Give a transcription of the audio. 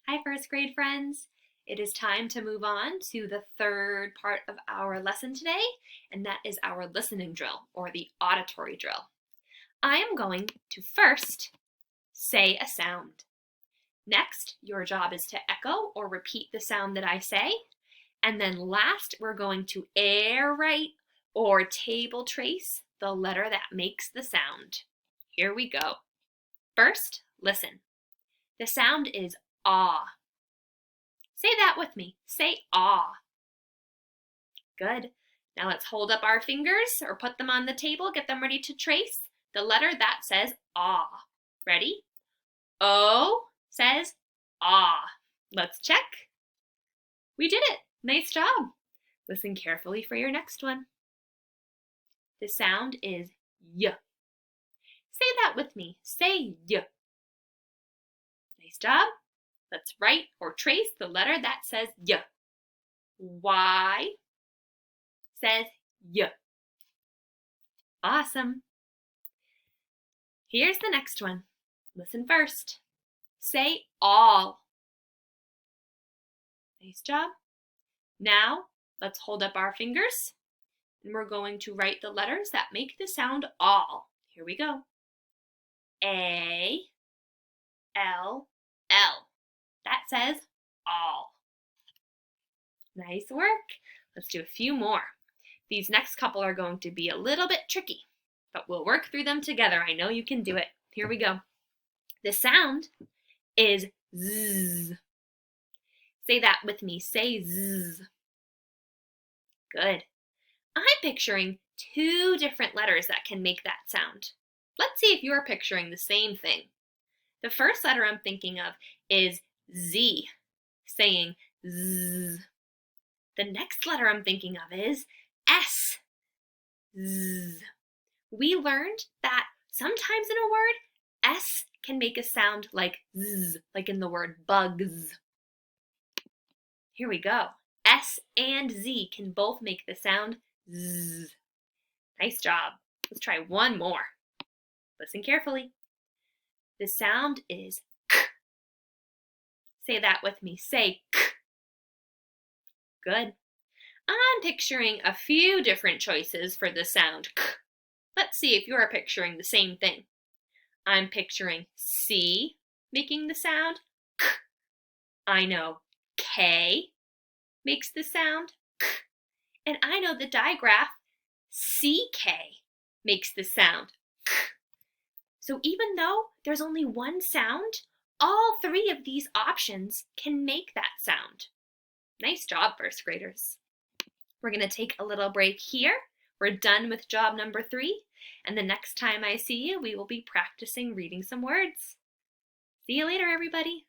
Hi, first grade friends. It is time to move on to the third part of our lesson today, and that is our listening drill, or the auditory drill. I am going to first say a sound. Next, your job is to echo or repeat the sound that I say. And then last, we're going to air write or table trace the letter that makes the sound. Here we go. First, listen. The sound is ah. Say that with me. Say ah. Good. Now let's hold up our fingers or put them on the table, get them ready to trace the letter that says ah. Ready? O says ah. Let's check. We did it. Nice job. Listen carefully for your next one. The sound is y. Say that with me. Say y. Nice job. Let's write or trace the letter that says y. Y says y. Awesome. Here's the next one. Listen first. Say all. Nice job. Now, let's hold up our fingers and we're going to write the letters that make the sound all. Here we go. A, L, L. That says all. Nice work. Let's do a few more. These next couple are going to be a little bit tricky, but we'll work through them together. I know you can do it. Here we go. The sound is zzz. Say that with me. Say zzz. Good. I'm picturing two different letters that can make that sound. Let's see if you're picturing the same thing. The first letter I'm thinking of is Z, saying zzz. The next letter I'm thinking of is S, zzz. We learned that sometimes in a word, S can make a sound like zzz, like in the word bugs. Here we go. S and Z can both make the sound zzz. Nice job. Let's try one more. Listen carefully. The sound is k. Say that with me. Say k. Good. I'm picturing a few different choices for the sound k. Let's see if you're picturing the same thing. I'm picturing C making the sound k. I know K makes the sound k. And I know the digraph CK makes the sound k. So even though there's only one sound, all three of these options can make that sound. Nice job, first graders. We're going to take a little break here. We're done with job number 3, and the next time I see you, we will be practicing reading some words. See you later, everybody.